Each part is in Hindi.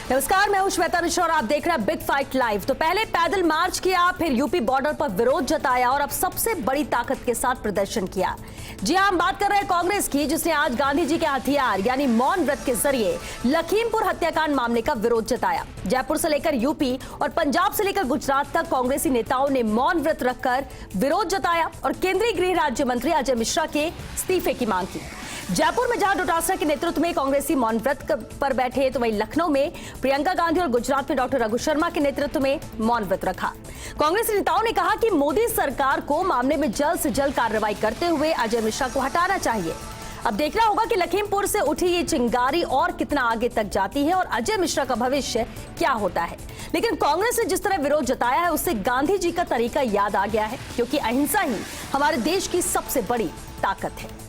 नमस्कार, मैं हूं श्वेता मिश्रा और आप देख रहे हैं बिग फाइट लाइव। तो पहले पैदल मार्च किया, फिर यूपी बॉर्डर पर विरोध जताया और अब सबसे बड़ी ताकत के साथ प्रदर्शन किया। जी हां, हम बात कर रहे हैं कांग्रेस की, जिसने आज गांधी जी के हथियार यानी मौन व्रत के जरिए लखीमपुर हत्याकांड मामले का विरोध जताया। जयपुर से लेकर यूपी और पंजाब से लेकर गुजरात तक कांग्रेसी नेताओं ने मौन व्रत रखकर विरोध जताया और केंद्रीय गृह राज्य मंत्री अजय मिश्रा के इस्तीफे की मांग की। जयपुर में जहां डोटासरा के नेतृत्व में कांग्रेसी मौन व्रत पर बैठे, तो वहीं लखनऊ में प्रियंका गांधी और गुजरात में डॉक्टर रघु शर्मा के नेतृत्व में मौन व्रत रखा। कांग्रेस नेताओं ने कहा कि मोदी सरकार को मामले में जल्द से जल्द कार्रवाई करते हुए अजय मिश्रा को हटाना चाहिए। अब देखना होगा कि लखीमपुर से उठी ये चिंगारी और कितना आगे तक जाती है और अजय मिश्रा का भविष्य क्या होता है। लेकिन कांग्रेस ने जिस तरह विरोध जताया है, उससे गांधी जी का तरीका याद आ गया है, क्योंकि अहिंसा ही हमारे देश की सबसे बड़ी ताकत है।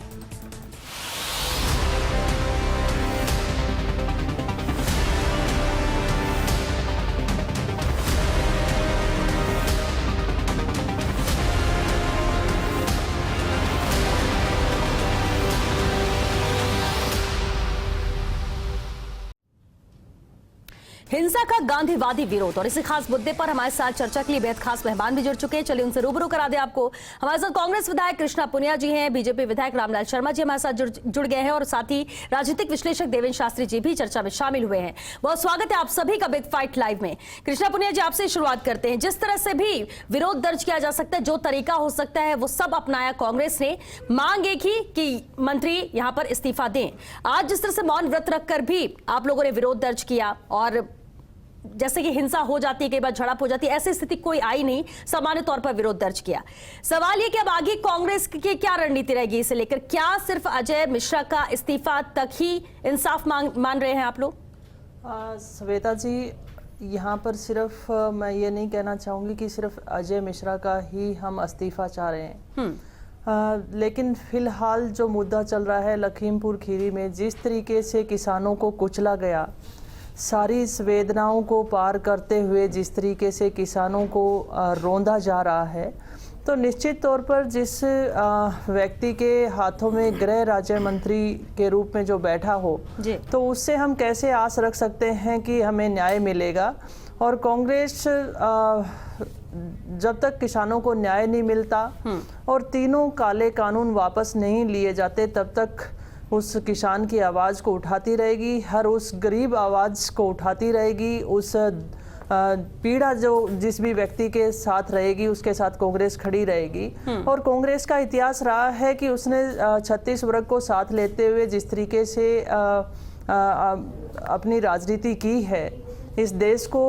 हिंसा का गांधीवादी विरोध और इसी खास मुद्दे पर हमारे साथ चर्चा के लिए बेहद खास मेहमान भी जुड़ चुके हैं। चलिए उनसे रूबरू करा दे आपको। हमारे साथ कांग्रेस विधायक कृष्णा पुनिया जी हैं, बीजेपी विधायक रामलाल शर्मा जी हमारे साथ जुड़ गए हैं और साथ ही राजनीतिक विश्लेषक देवेंद्र शास्त्री जी भी चर्चा में शामिल हुए हैं। बहुत स्वागत है आप सभी का बिग फाइट लाइव में। कृष्णा पुनिया जी, आपसे शुरुआत करते हैं। जिस तरह से भी विरोध दर्ज किया जा सकता है, जो तरीका हो सकता है, वो सब अपनाया कांग्रेस ने। मांग एक ही कि मंत्री यहां पर इस्तीफा दें। आज जिस तरह से मौन व्रत रखकर भी आप लोगों ने विरोध दर्ज किया और जैसे कि हिंसा हो जाती है, कई बार झड़प हो जाती है, ऐसी स्थिति कोई आई नहीं, सामान्य तौर पर विरोध दर्ज किया। सवाल ये कि अब आगे कांग्रेस की क्या रणनीति रहेगी इसे लेकर? क्या सिर्फ अजय मिश्रा का इस्तीफा तक ही इंसाफ मान रहे हैं आप लोग? श्वेता जी, यहाँ पर सिर्फ मैं ये नहीं कहना चाहूँगी कि सिर्फ अजय मिश्रा का ही हम इस्तीफा चाह रहे हैं। लेकिन फिलहाल जो मुद्दा चल रहा है लखीमपुर खीरी में, जिस तरीके से किसानों को कुचला गया, सारी संवेदनाओं को पार करते हुए जिस तरीके से किसानों को रौंदा जा रहा है, तो निश्चित तौर पर जिस व्यक्ति के हाथों में गृह राज्य मंत्री के रूप में जो बैठा हो, तो उससे हम कैसे आस रख सकते हैं कि हमें न्याय मिलेगा। और कांग्रेस जब तक किसानों को न्याय नहीं मिलता और तीनों काले कानून वापस नहीं लिए जाते, तब तक उस किसान की आवाज़ को उठाती रहेगी, हर उस गरीब आवाज़ को उठाती रहेगी। उस पीड़ा जो जिस भी व्यक्ति के साथ रहेगी, उसके साथ कांग्रेस खड़ी रहेगी। और कांग्रेस का इतिहास रहा है कि उसने 36 वर्ग को साथ लेते हुए जिस तरीके से अपनी राजनीति की है, इस देश को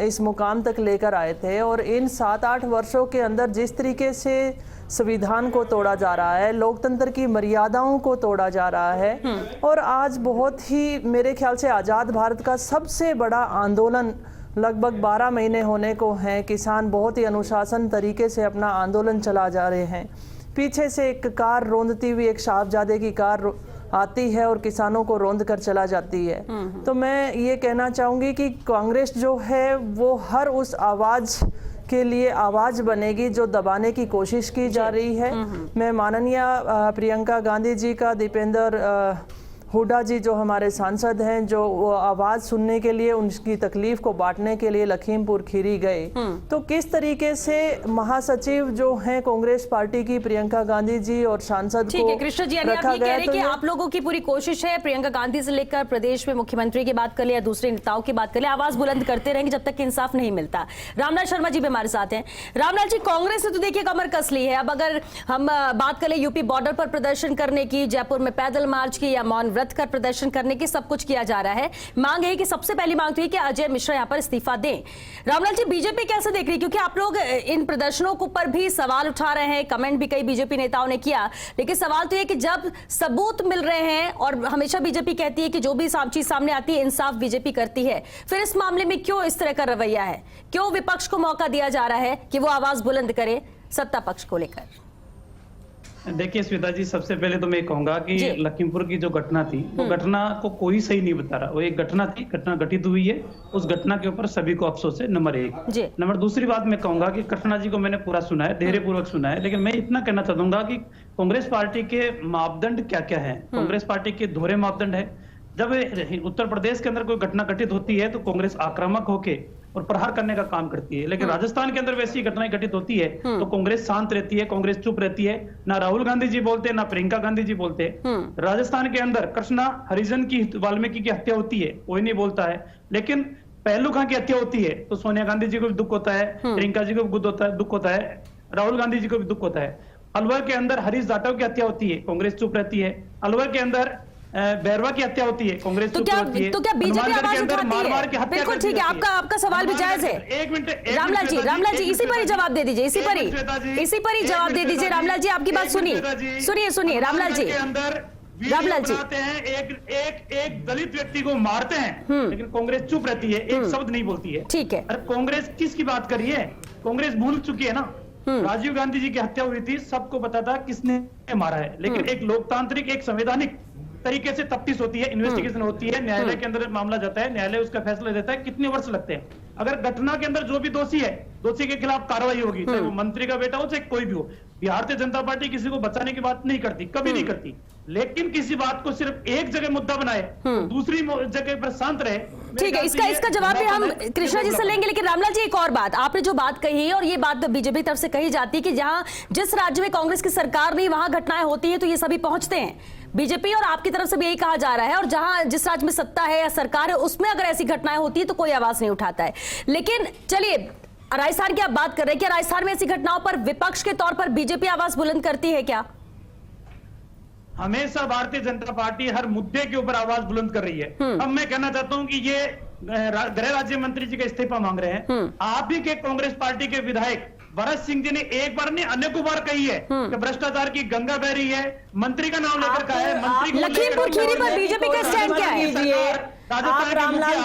इस मुकाम तक लेकर आए थे। और इन 7-8 वर्षों के अंदर जिस तरीके से संविधान को तोड़ा जा रहा है, लोकतंत्र की मर्यादाओं को तोड़ा जा रहा है, और आज बहुत ही मेरे ख्याल से आज़ाद भारत का सबसे बड़ा आंदोलन लगभग 12 महीने होने को हैं। किसान बहुत ही अनुशासन तरीके से अपना आंदोलन चला जा रहे हैं। पीछे से एक कार रौंदती हुई, एक साहबजादे की कार आती है और किसानों को रौंद कर चला जाती है। तो मैं ये कहना चाहूँगी कि कांग्रेस जो है वो हर उस आवाज़ के लिए आवाज बनेगी जो दबाने की कोशिश की जा रही है। मैं माननीय प्रियंका गांधी जी का, दीपेंद्र हुड्डा जी जो हमारे सांसद हैं, जो वो आवाज सुनने के लिए, उनकी तकलीफ को बांटने के लिए लखीमपुर खीरी गए, तो किस तरीके से महासचिव जो हैं कांग्रेस पार्टी की प्रियंका गांधी जी और सांसद को कृष्ण जी, आप ये कह रहे हैं कि आप लोगों की पूरी कोशिश है, प्रियंका गांधी से लेकर प्रदेश में मुख्यमंत्री की बात कर ले या दूसरे नेताओं की बात कर ले, आवाज बुलंद करते रहेंगे जब तक इंसाफ नहीं मिलता। रामलाल शर्मा जी भी हमारे साथ हैं। रामलाल जी, कांग्रेस ने तो देखिए कमर कस ली है। अब अगर हम बात करें यूपी बॉर्डर पर प्रदर्शन करने की, जयपुर में पैदल मार्च की या मौन व्रत कर प्रदर्शन करने की, सब कुछ किया जा रहा है। मांग है कि सबसे पहली मांग तो है कि अजय मिश्रा यहां पर इस्तीफा दें। रामलाल जी, बीजेपी कैसे देख रही है? क्योंकि आप लोग इन प्रदर्शनों के ऊपर भी सवाल उठा रहे हैं, कमेंट भी कई बीजेपी नेताओं ने किया, लेकिन सवाल तो यह कि जब सबूत मिल रहे हैं, और हमेशा बीजेपी कहती है कि जो भी चीज सामने आती है इंसाफ बीजेपी करती है, फिर इस मामले में क्यों इस तरह का रवैया है? क्यों विपक्ष को मौका दिया जा रहा है कि वो आवाज बुलंद करे सत्ता पक्ष को लेकर? देखिए श्वेता जी, सबसे पहले तो मैं कहूंगा कि लखीमपुर की जो घटना थी, वो घटना को कोई सही नहीं बता रहा। वो एक घटना थी, घटना घटित हुई है, उस घटना के ऊपर सभी को अफसोस है, नंबर 1। नंबर दूसरी बात मैं कहूंगा कि कृष्णा जी को मैंने पूरा सुना है, धैर्य पूर्वक सुना है, लेकिन मैं इतना कहना चाहूंगा कि कांग्रेस पार्टी के मापदंड क्या क्या है। कांग्रेस पार्टी के दोहरे मापदंड है। जब उत्तर प्रदेश के अंदर कोई घटना घटित होती है तो कांग्रेस आक्रामक होके और प्रहार करने का काम करती है, लेकिन राजस्थान के अंदर वैसी घटनाएं घटित होती है तो कांग्रेस शांत रहती है, कांग्रेस चुप रहती है। ना राहुल गांधी जी बोलते हैं, ना प्रियंका गांधी जी बोलते हैं। राजस्थान के अंदर कृष्णा हरिजन की, वाल्मीकि की हत्या होती है, कोई नहीं बोलता है, लेकिन पहलू खां की हत्या होती है तो सोनिया गांधी जी को भी दुख होता है, प्रियंका जी को भी दुख होता है, राहुल गांधी जी को भी दुख होता है। अलवर के अंदर हरीश जाटव की हत्या होती है, कांग्रेस चुप रहती है। अलवर के अंदर बैरवा की हत्या होती है, कांग्रेस चुप रहती है। तो क्या बीजेपी आवाज उठाती है? बिल्कुल ठीक है, आपका सवाल भी जायज है। एक मिनट रामलाल जी इसी पर ही जवाब दे दीजिए, इसी पर ही जवाब दे दीजिए। रामलाल जी आपकी बात सुनिए रामलाल जी हैं, एक दलित व्यक्ति को मारते हैं लेकिन कांग्रेस चुप रहती है, एक शब्द नहीं बोलती है। ठीक है, अरे कांग्रेस किसकी बात कर रही है? कांग्रेस भूल चुकी है ना। राजीव गांधी जी की हत्या हुई थी, सबको पता था किसने मारा है, लेकिन एक लोकतांत्रिक, एक संवैधानिक तरीके से तफ्तीश होती है, इन्वेस्टिगेशन होती है, न्यायालय के अंदर मामला जाता है, न्यायालय उसका फैसला देता है, कितने वर्ष लगते हैं। अगर घटना के अंदर जो भी दोषी है, दोषी के खिलाफ कार्रवाई होगी, चाहे वो मंत्री का बेटा हो चाहे कोई भी हो। भारतीय जनता पार्टी किसी को बचाने की बात नहीं करती, कभी नहीं करती, लेकिन किसी बात को सिर्फ एक जगह मुद्दा बनाए, दूसरी जगह पर शांत रहे। ठीक है, इसका जवाब भी हम कृष्णा जी से लेंगे, लेकिन रामलाल जी एक और बात, आपने जो बात कही और ये बात बीजेपी तरफ से कही जाती है कि जहां जिस राज्य में कांग्रेस की सरकार नहीं वहां घटनाएं होती है तो ये सभी पहुंचते हैं। बीजेपी और आपकी तरफ से भी यही कहा जा रहा है, और जहां जिस राज्य में सत्ता है या सरकार है उसमें अगर ऐसी घटनाएं होती है तो कोई आवाज नहीं उठाता है। लेकिन चलिए, राजस्थान की आप बात कर रहे हैं, क्या राजस्थान में ऐसी घटनाओं पर विपक्ष के तौर पर बीजेपी आवाज बुलंद करती है क्या? हमेशा भारतीय जनता पार्टी हर मुद्दे के ऊपर आवाज बुलंद कर रही है। अब मैं कहना चाहता हूं कि ये गृह राज्य मंत्री जी का इस्तीफा मांग रहे हैं। आप ही के कांग्रेस पार्टी के विधायक भरत सिंह जी ने एक बार नहीं अनेकों बार कही है कि भ्रष्टाचार की गंगा बह रही है, मंत्री का नाम लेकर कहा है, मंत्री को लखीमपुर खीरी पर बीजेपी का स्टैंड क्या है? आप रामलाल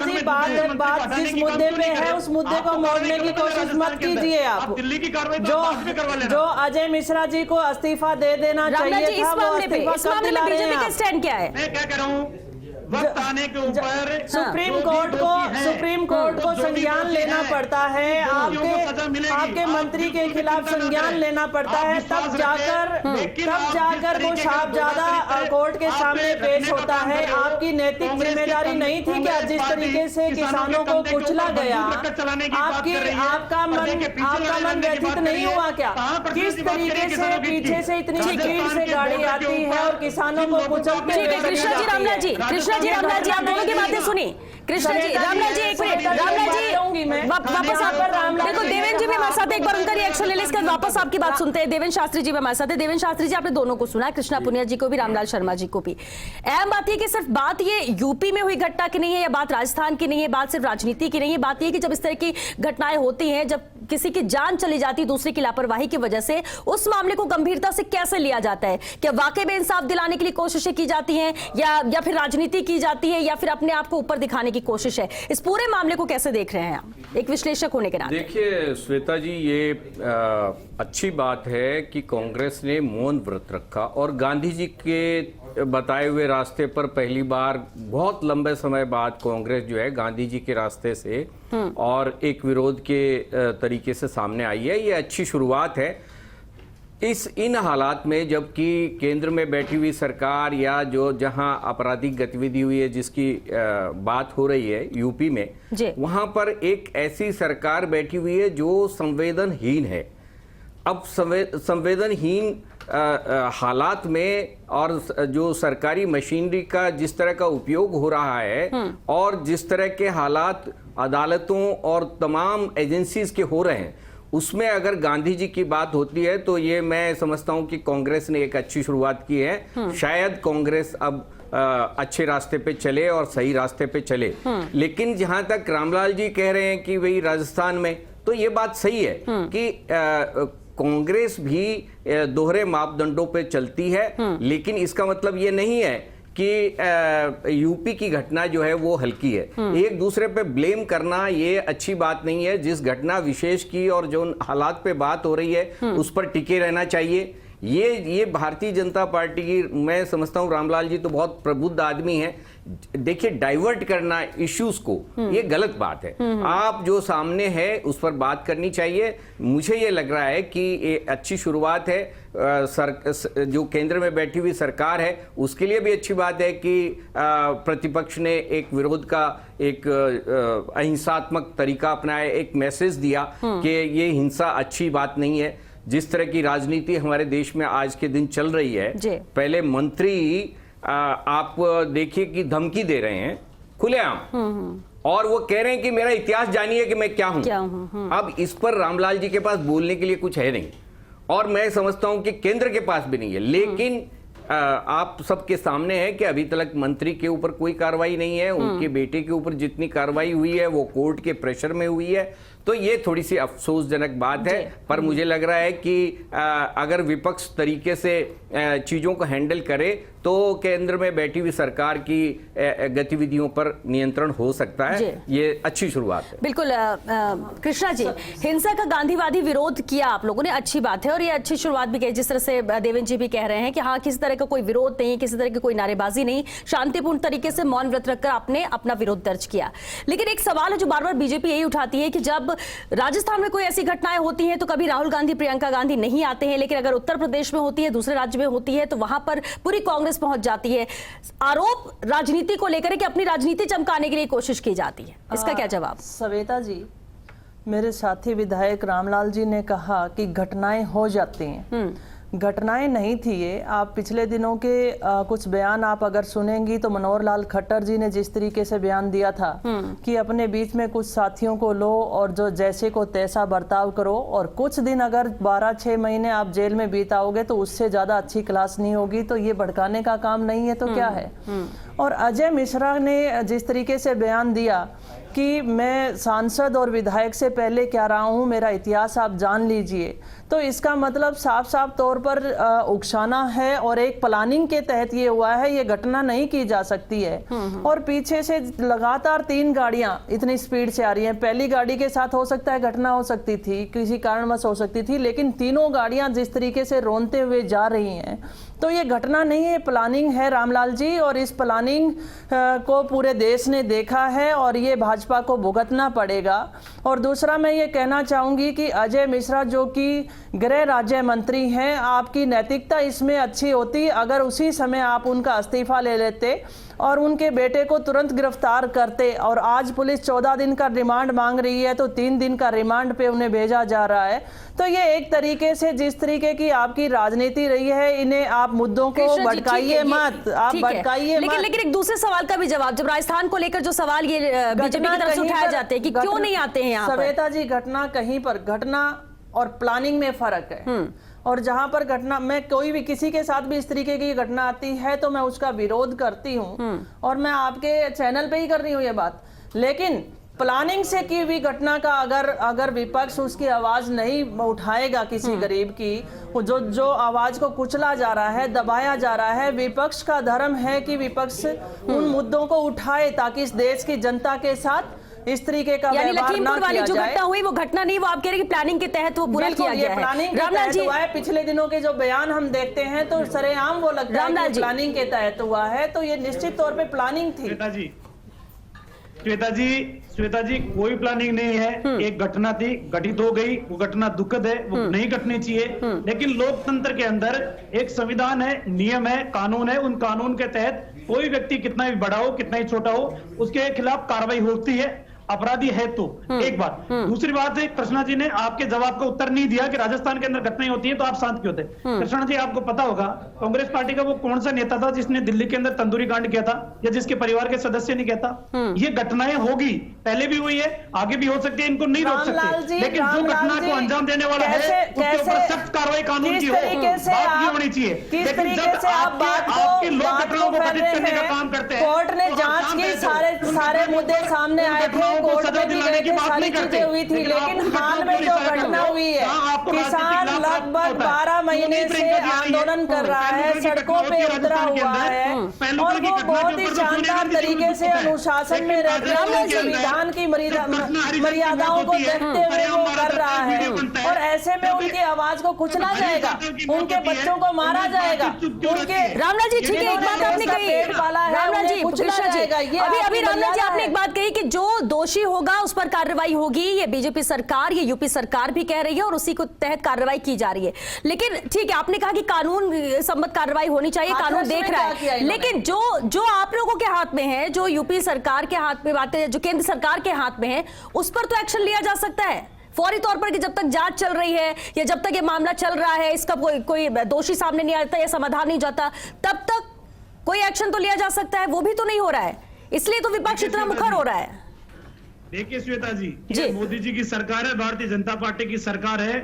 जी बात जिस मुद्दे पे है उस मुद्दे को मोड़ने की कोशिश मत कीजिए। आप दिल्ली की कार्रवाई जो अजय मिश्रा जी को इस्तीफा दे देना चाहिए था, वो इस्तीफा इस मामले में बीजेपी का स्टैंड क्या है? मैं क्या कह रहा हूँ, वक्त आने के ऊपर सुप्रीम कोर्ट को संज्ञान लेना पड़ता है, आपके मंत्री के खिलाफ संज्ञान लेना पड़ता है, तब जाकर वो साहबजादा कोर्ट के सामने पेश होता है। आपकी नैतिक जिम्मेदारी नहीं थी क्या? जिस तरीके से किसानों को कुचला गया, आपका मन व्यथित नहीं हुआ क्या? किस तरीके से पीछे से इतनी स्पीड से गाड़ी आती है और किसानों को कुचलते हुए? कृष्णा जी रामलाल जी आप दोनों की बातें सुनी। कृष्णा जी रामलाल जी एक मिनट, रामलाल जी वापस आप देखो, देवेंद्र जी भी हमारे साथ, एक बार उनका रिएक्शन ले ले, इसके बाद वापस आपकी बात सुनते हैं। देवेंद्र शास्त्री जी भी हमारे साथ है। देवेंद्र शास्त्री जी, आपने दोनों को सुना, कृष्णा पुनिया जी को भी, रामलाल शर्मा जी को भी। अहम बात यह कि सिर्फ बात ये यूपी में हुई घटना की नहीं है या बात राजस्थान की नहीं है, बात सिर्फ राजनीति की नहीं है। बात यह कि जब इस तरह की घटनाएं होती हैं, जब किसी की जान चली जाती है दूसरे की लापरवाही की वजह से, उस मामले को गंभीरता से कैसे लिया जाता है? क्या वाकई में इंसाफ दिलाने के लिए कोशिशें की जाती हैं या फिर राजनीति की जाती है या फिर अपने आप को ऊपर दिखाने की कोशिश है? इस पूरे मामले को कैसे देख रहे हैं आप एक विश्लेषक होने के नाते? देखिए श्वेता जी, ये अच्छी बात है कि कांग्रेस ने मौन व्रत रखा और गांधी जी के बताए हुए रास्ते पर पहली बार बहुत लंबे समय बाद कांग्रेस जो है गांधी जी के रास्ते से और एक विरोध के तरीके से सामने आई है। ये अच्छी शुरुआत है। इन हालात में जबकि केंद्र में बैठी हुई सरकार या जो जहां आपराधिक गतिविधि हुई है जिसकी बात हो रही है यूपी में, वहां पर एक ऐसी सरकार बैठी हुई है जो संवेदनहीन है। अब संवेदनहीन हालात में और जो सरकारी मशीनरी का जिस तरह का उपयोग हो रहा है और जिस तरह के हालात अदालतों और तमाम एजेंसीज के हो रहे हैं, उसमें अगर गांधी जी की बात होती है तो ये मैं समझता हूं कि कांग्रेस ने एक अच्छी शुरुआत की है। शायद कांग्रेस अब अच्छे रास्ते पे चले और सही रास्ते पे चले। लेकिन जहां तक रामलाल जी कह रहे हैं कि वही राजस्थान में, तो ये बात सही है कि कांग्रेस भी दोहरे मापदंडों पे चलती है, लेकिन इसका मतलब ये नहीं है कि यूपी की घटना जो है वो हल्की है। एक दूसरे पे ब्लेम करना ये अच्छी बात नहीं है। जिस घटना विशेष की और जो हालात पे बात हो रही है उस पर टिके रहना चाहिए। ये भारतीय जनता पार्टी की, मैं समझता हूँ रामलाल जी तो बहुत प्रबुद्ध आदमी हैं, देखिए डाइवर्ट करना इश्यूज को, ये गलत बात है। आप जो सामने है उस पर बात करनी चाहिए। मुझे ये लग रहा है कि ये अच्छी शुरुआत है। जो केंद्र में बैठी हुई सरकार है उसके लिए भी अच्छी बात है कि प्रतिपक्ष ने एक विरोध का एक अहिंसात्मक तरीका अपनाया, एक मैसेज दिया कि ये हिंसा अच्छी बात नहीं है। जिस तरह की राजनीति हमारे देश में आज के दिन चल रही है, पहले मंत्री आप देखिए कि धमकी दे रहे हैं खुलेआम, और वो कह रहे हैं कि मेरा इतिहास जानिए कि मैं क्या हूं। अब इस पर रामलाल जी के पास बोलने के लिए कुछ है नहीं, और मैं समझता हूं कि केंद्र के पास भी नहीं है। लेकिन आप सबके सामने है कि अभी तक मंत्री के ऊपर कोई कार्रवाई नहीं है। उनके बेटे के ऊपर जितनी कार्रवाई हुई है वो कोर्ट के प्रेशर में हुई है, तो ये थोड़ी सी अफसोसजनक बात है। पर मुझे लग रहा है कि अगर विपक्ष तरीके से चीजों को हैंडल करे तो केंद्र में बैठी हुई सरकार की गतिविधियों पर नियंत्रण हो सकता है। ये अच्छी शुरुआत है। बिल्कुल कृष्णा जी, हिंसा का गांधीवादी विरोध किया आप लोगों ने, अच्छी बात है, और ये अच्छी शुरुआत भी कही। जिस तरह से देवेंद्र जी भी कह रहे हैं कि हाँ, किसी तरह का कोई विरोध नहीं, किसी तरह की कोई नारेबाजी नहीं, शांतिपूर्ण तरीके से मौन व्रत रखकर आपने अपना विरोध दर्ज किया। लेकिन एक सवाल है जो बार बार बीजेपी यही उठाती है कि जब राजस्थान में कोई ऐसी घटनाएं होती हैं तो कभी राहुल गांधी, प्रियंका गांधी नहीं आते हैं, लेकिन अगर उत्तर प्रदेश में होती है, दूसरे राज्य में होती है, तो वहां पर पूरी कांग्रेस पहुंच जाती है। आरोप राजनीति को लेकर कि अपनी राजनीति चमकाने के लिए कोशिश की जाती है, इसका क्या जवाब? सवेता जी, मेरे साथी विधायक रामलाल जी ने कहा कि घटनाएं हो जाती हैं। घटनाएं नहीं थी ये। आप पिछले दिनों के कुछ बयान आप अगर सुनेंगी तो मनोहर लाल खट्टर जी ने जिस तरीके से बयान दिया था कि अपने बीच में कुछ साथियों को लो और जो जैसे को तैसा बर्ताव करो, और कुछ दिन अगर 12-6 महीने आप जेल में बिताओगे तो उससे ज्यादा अच्छी क्लास नहीं होगी, तो ये भड़काने का काम नहीं है तो क्या है। और अजय मिश्रा ने जिस तरीके से बयान दिया कि मैं सांसद और विधायक से पहले क्या रहा हूं, मेरा इतिहास आप जान लीजिए, तो इसका मतलब साफ साफ तौर पर उकसाना है और एक प्लानिंग के तहत ये हुआ है। ये घटना नहीं की जा सकती है। और पीछे से लगातार 3 गाड़ियां इतनी स्पीड से आ रही हैं। पहली गाड़ी के साथ हो सकता है घटना हो सकती थी, किसी कारणवश हो सकती थी, लेकिन तीनों गाड़ियां जिस तरीके से रोनते हुए जा रही हैं, तो ये घटना नहीं है, प्लानिंग है रामलाल जी। और इस प्लानिंग को पूरे देश ने देखा है और ये भाजपा को भुगतना पड़ेगा। और दूसरा मैं ये कहना चाहूंगी कि अजय मिश्रा जो कि गृह राज्य मंत्री हैं, आपकी नैतिकता इसमें अच्छी होती अगर उसी समय आप उनका इस्तीफा ले लेते और उनके बेटे को तुरंत गिरफ्तार करते। और आज पुलिस 14 दिन का रिमांड मांग रही है तो 3 दिन का रिमांड पे उन्हें भेजा जा रहा है। तो ये एक तरीके से जिस तरीके की आपकी राजनीति रही है, इन्हें आप मुद्दों को भड़काइए मत, आप भड़काइए मत। लेकिन एक दूसरे सवाल का भी जवाब, जब राजस्थान को लेकर जो सवाल ये बीजेपी की तरफ से उठाए जाते हैं कि क्यों नहीं आते हैं यहाँ पर? सवेता जी, घटना कहीं पर, घटना और प्लानिंग में फर्क है। और जहां पर घटना, मैं कोई भी किसी के साथ भी इस तरीके की घटना आती है तो मैं उसका विरोध करती हूं, और मैं आपके चैनल पे ही कर रही हूं ये बात। लेकिन प्लानिंग से की हुई घटना का अगर विपक्ष उसकी आवाज नहीं उठाएगा, किसी गरीब की जो आवाज को कुचला जा रहा है, दबाया जा रहा है, विपक्ष का धर्म है कि विपक्ष उन मुद्दों को उठाए ताकि इस देश की जनता के साथ इस तरीके का व्यवहार ना लखीमपुर वाली किया जो जाए। घटना हुई वो घटना नहीं, वो आप कह रहे हैं कि प्लानिंग के तहत वो पूरा किया गया है। प्लानिंग के तहत हुआ है। पिछले दिनों के जो बयान हम देखते हैं तो सरेआम वो लगता है कि प्लानिंग के तहत हुआ है, तो ये निश्चित तौर पे प्लानिंग थी। श्वेता जी, कोई प्लानिंग नहीं है। एक घटना थी, घटित हो गई, वो घटना दुखद है, वो नहीं घटनी चाहिए। लेकिन लोकतंत्र के अंदर एक संविधान है, नियम है, कानून है। उन कानून के तहत कोई व्यक्ति कितना भी बड़ा हो, कितना ही छोटा हो, उसके खिलाफ कार्रवाई होती है, अपराधी है तो। एक बात। दूसरी बात है, कृष्णा जी ने आपके जवाब का उत्तर नहीं दिया कि राजस्थान के अंदर घटनाएं होती हैं तो आप शांत क्यों थे? कृष्णा जी, आपको पता होगा कांग्रेस पार्टी का वो कौन सा नेता था जिसने दिल्ली के अंदर तंदूरी कांड किया था, या जिसके परिवार के सदस्य ने किया था? ये घटनाएं होगी, पहले भी हुई है, आगे भी हो सकती है, इनको नहीं रोक सकते। लेकिन जो घटना को अंजाम देने वाला है उसके ऊपर सख्त कार्रवाई कानून की बात ये होनी चाहिए। लेकिन जब आपके लोग घटनाओं को घटित करने का काम करते हैं, कोर्ट ने जांच की, सारे सारे मुद्दे सामने आए थे, कोर्ट में भी गए थे, सारी चीजें हुई थी, लेकिन हाल में जो घटना हुई है, किसान लगभग 12 महीने से आंदोलन कर रहा है, सड़कों पे उतरा हुआ है और वो बहुत ही शानदार तरीके से अनुशासन में रहते हुए संविधान की मर्यादाओं को देखते हुए वो कर रहा है, और ऐसे में उनकी आवाज को कुचला जाएगा, उनके बच्चों को मारा जाएगा, उनके रामलाल जी ठीक है, एक बात आपने कही, रामलाल जी, कृष्णा जी, अभी रामलाल जी आपने एक बात कही कि जो दोषी होगा उस पर कार्रवाई होगी, ये बीजेपी सरकार, ये यूपी सरकार भी कह रही है और उसी को तहत कार्रवाई की जा रही है। लेकिन ठीक है, आपने कहा कि कानून सम्मत कार्रवाई होनी चाहिए, कानून देख रहा है, लेकिन जो आप लोगों के हाथ में है, जो यूपी सरकार के हाथ में बातें, जो केंद्र सरकार के हाथ में है, उस पर तो एक्शन लिया जा सकता है फौरी तौर पर कि जब तक जांच चल रही है या जब तक ये मामला चल रहा है, इसका कोई दोषी सामने नहीं आता या समाधान नहीं जाता, तब तक कोई एक्शन तो लिया जा सकता है, वो भी तो नहीं हो रहा है, इसलिए तो विपक्ष इतना मुखर हो रहा है। देखिए श्वेता जी, ये मोदी जी की सरकार है, भारतीय जनता पार्टी की सरकार है,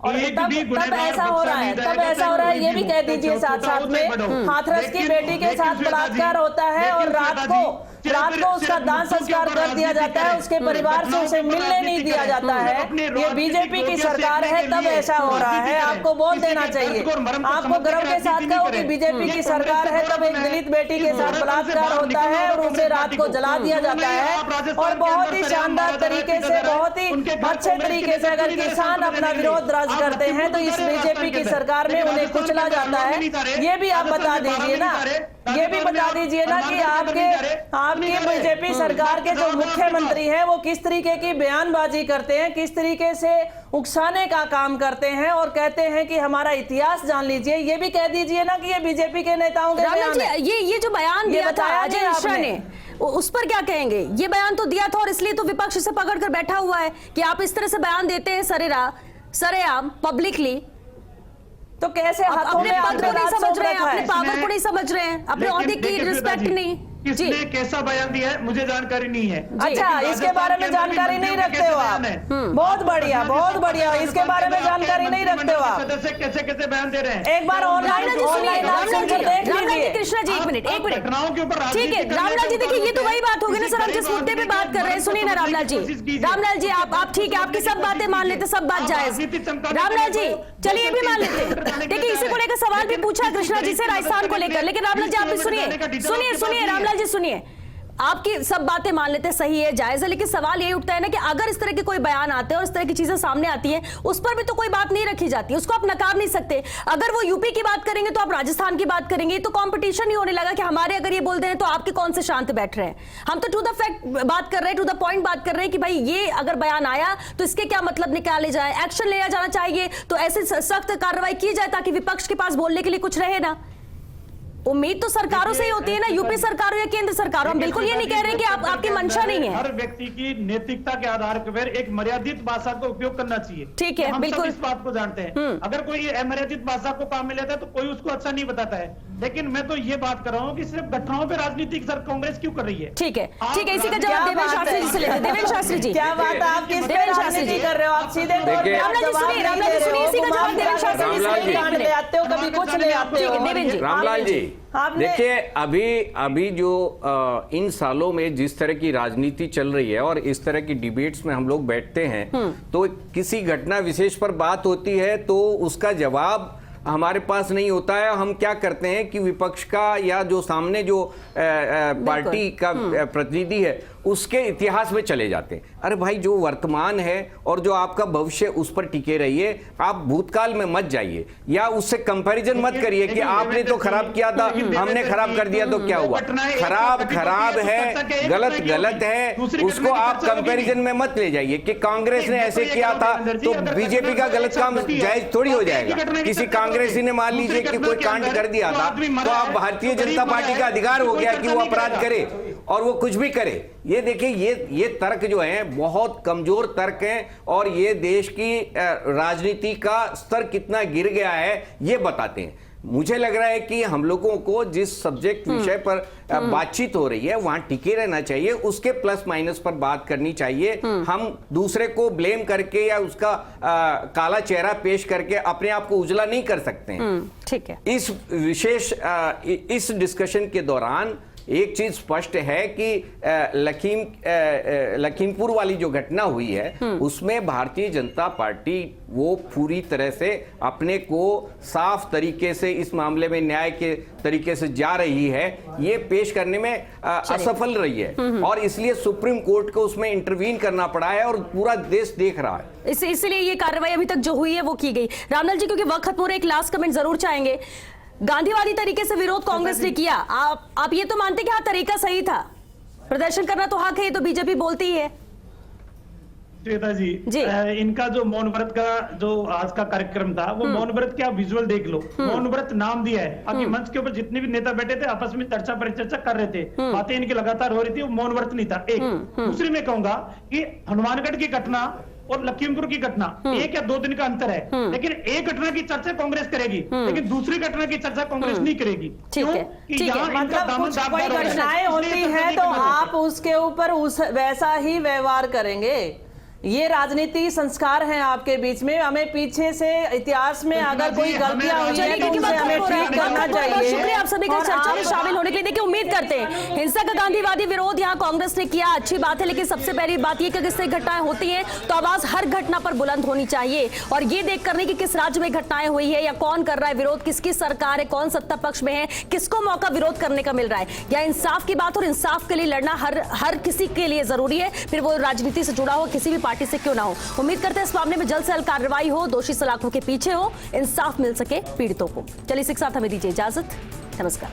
और तब ऐसा हो रहा है, ये भी कह दीजिए साथ साथ में हाथरस की बेटी के साथ बलात्कार होता है और रात को उसका दाह संस्कार कर दिया जाता है, उसके परिवार से उसे मिलने नहीं दिया जाता है, ये बीजेपी की सरकार है, तब ऐसा हो रहा है। आपको बोल देना चाहिए, आपको गर्व के साथ कहो कि बीजेपी की सरकार है, तब एक दलित बेटी के साथ बलात्कार होता है और उसे रात को जला दिया जाता है, और बहुत ही शानदार तरीके से, बहुत ही अच्छे तरीके से अगर किसान अपना विरोध दर्ज करते हैं तो इस बीजेपी की सरकार में उन्हें कुचला जाता है। ये भी आप बता दीजिए ना, ये भी बता दीजिए ना कि आपकी बीजेपी सरकार के जो मुख्यमंत्री हैं वो किस तरीके की बयानबाजी करते हैं, किस तरीके से उकसाने का काम करते हैं और कहते हैं कि हमारा इतिहास जान लीजिए। ये भी कह दीजिए ना कि ये बीजेपी के नेताओं के बयान हैं। ये जो बयान दिया था अजय मिश्रा ने, उस पर क्या कहेंगे? ये बयान तो दिया था और इसलिए तो विपक्ष से पकड़ कर बैठा हुआ है कि आप इस तरह से बयान देते हैं सरेआम पब्लिकली, तो कैसे हाथों में पद को नहीं समझ रहे हैं, अपने पावर को नहीं समझ रहे हैं, अपने औहदे की रिस्पेक्ट नहीं। किसने कैसा बयान दिया है मुझे जानकारी नहीं है। अच्छा, इसके बारे में जानकारी नहीं रखते हो आप? बहुत बढ़िया, बहुत बढ़िया, इसके बारे में जानकारी नहीं रखते हो आप? सदस्य कैसे कैसे बयान दे रहे हैं? एक बार ऑनलाइन देख लीजिए। कृष्णा जी एक मिनट घटनाओं के ऊपर ठीक है रामलाल जी, देखिए ये तो वही बात होगी ना सर, हम जिस मुद्दे पे बात कर रहे हैं, सुनिए ना रामलाल जी, आप ठीक है, आपकी सब बातें मान लेते, सब बात जायज। रामलाल जी चलिए ये भी मान लेते, देखिए इसी को लेकर सवाल भी पूछा कृष्णा जी से राजस्थान को लेकर, लेकिन रामलाल जी आप भी सुनिए रामलाल जी सुनिए, आपकी सब बातें मान लेते, सही है, जायज है, लेकिन सवाल यही उठता है ना कि अगर इस तरह के कोई बयान आते हैं और इस तरह की चीजें सामने आती हैं, उस पर भी तो कोई बात नहीं रखी जाती, उसको आप नकार नहीं सकते। अगर वो यूपी की बात करेंगे तो आप राजस्थान की बात करेंगे, तो कंपटीशन ही होने लगा कि हमारे अगर ये बोल दे तो आपके कौन से शांत बैठ रहे हैं। हम तो टू द फैक्ट बात कर रहे हैं, टू द पॉइंट बात कर रहे हैं कि भाई ये अगर बयान आया तो इसके क्या मतलब निकाले जाए, एक्शन लिया जाना चाहिए, तो ऐसे सख्त कार्रवाई की जाए ताकि विपक्ष के पास बोलने के लिए कुछ रहे ना। उम्मीद तो सरकारों से ही होती है ना, यूपी सरकारों या केंद्र सरकारों। हम बिल्कुल ये नहीं कह रहे हैं कि आपकी मंशा नहीं है। हर व्यक्ति की नैतिकता के आधार पर एक मर्यादित भाषा का उपयोग करना चाहिए, ठीक है, बिल्कुल इस बात को जानते हैं। अगर कोई अमर्यादित भाषा को काम में लेता है तो कोई उसको अच्छा नहीं बताता है, लेकिन मैं तो ये बात कर रहा हूँ कि सिर्फ घटनाओं पर राजनीति सर कांग्रेस क्यों कर रही है? ठीक है, इसी का जवाब देवेंद्र शास्त्री जी से लेते हैं। देवेंद्र शास्त्री जी, क्या बात है, आप किस पे राजनीति कर रहे हो? आप सीधे रामलाल जी सुनिए, इसी का जवाब देवेंद्र शास्त्री जी से ले आते हो, कभी कुछ ले आते हो। देवेंद्र जी, रामलाल जी देखिए, अभी जो इन सालों में जिस तरह की राजनीति चल रही है और इस तरह की डिबेट्स में हम लोग बैठते हैं, तो किसी घटना विशेष पर बात होती है तो उसका जवाब हमारे पास नहीं होता है। हम क्या करते हैं कि विपक्ष का या जो सामने जो पार्टी का प्रतिनिधि है उसके इतिहास में चले जाते हैं। अरे भाई, जो वर्तमान है और जो आपका भविष्य, उस पर टिके रहिए, आप भूतकाल में मत जाइए या उससे कंपैरिजन मत करिए कि आपने तो खराब किया था, हमने खराब कर दिया तो क्या हुआ। खराब है, गलत है, उसको आप कंपैरिजन में मत ले जाइए कि कांग्रेस ने ऐसे किया था तो बीजेपी का गलत काम जायज थोड़ी हो जाएगा। किसी कांग्रेसी ने मान लीजिए कि कोई कांड कर दिया था तो आप भारतीय जनता पार्टी का अधिकार हो गया कि वो अपराध करे और वो कुछ भी करे। ये देखिए, ये तर्क जो है बहुत कमजोर तर्क हैं और ये देश की राजनीति का स्तर कितना गिर गया है ये बताते हैं। मुझे लग रहा है कि हम लोगों को जिस सब्जेक्ट विषय पर बातचीत हो रही है वहां टिके रहना चाहिए, उसके प्लस माइनस पर बात करनी चाहिए। हम दूसरे को ब्लेम करके या उसका काला चेहरा पेश करके अपने आप को उजला नहीं कर सकते हैं। ठीक है, इस विशेष इस डिस्कशन के दौरान एक चीज स्पष्ट है कि लखीमपुर वाली जो घटना हुई है उसमें भारतीय जनता पार्टी वो पूरी तरह से अपने को साफ तरीके से इस मामले में न्याय के तरीके से जा रही है, ये पेश करने में असफल रही है और इसलिए सुप्रीम कोर्ट को उसमें इंटरवीन करना पड़ा है और पूरा देश देख रहा है। इसलिए ये कार्रवाई अभी तक जो हुई है वो की गई। रामलाल जी, क्योंकि वक्त खत्म हो रहा है, एक लास्ट कमेंट जरूर चाहेंगे। गांधीवादी तरीके से विरोध कांग्रेस ने किया, आप ये तो मानते कि हाँ तरीका सही था, प्रदर्शन करना तो हक है, ये तो बीजेपी बोलती ही है। श्वेता जी, इनका जो मौन व्रत का जो आज का कार्यक्रम था वो मौन व्रत के आप विजुअल देख लो। मौन व्रत नाम दिया है, बाकी मंच के ऊपर जितने भी नेता बैठे थे आपस में चर्चा परिचर्चा कर रहे थे, बातें इनकी लगातार हो रही थी, वो मौन व्रत नहीं था। एक दूसरी मैं कहूंगा कि हनुमानगढ़ की घटना और लखीमपुर की घटना 1 या 2 दिन का अंतर है, लेकिन एक घटना की चर्चा कांग्रेस करेगी, लेकिन दूसरी घटना की चर्चा कांग्रेस नहीं करेगी। ठीक है, ठीक है। मतलब कुछ कोई घटनाएं होती है तो आप उसके ऊपर वैसा ही व्यवहार करेंगे। ये राजनीति संस्कार हैं आपके बीच में। हमें पीछे से इतिहास में अगर कोई गलतियां हुई है तो उसे हमें ठीक करना चाहिए। शुक्रिया आप सभी का चर्चा में शामिल होने के लिए। देखिए, उम्मीद करते हैं हिंसा का गांधीवादी विरोध यहाँ कांग्रेस ने किया, अच्छी बात है, लेकिन सबसे पहली बात ये कि किससे घटनाएं होती हैं तो आवाज हर घटना पर बुलंद होनी चाहिए, और ये देख करने की किस राज्य में घटनाएं हुई है या कौन कर रहा है विरोध, किसकी सरकार है, कौन सत्ता पक्ष में है, किसको मौका विरोध करने का मिल रहा है, या इंसाफ की बात। और इंसाफ के लिए लड़ना हर किसी के लिए जरूरी है, फिर वो राजनीति से जुड़ा हो, किसी भी पार्टी से क्यों ना हो। उम्मीद करते हैं इस मामले में जल्द से जल्द कार्रवाई हो, दोषी सलाखों के पीछे हो, इंसाफ मिल सके पीड़ितों को। चलिए, इसी के साथ हमें दीजिए इजाजत। नमस्कार।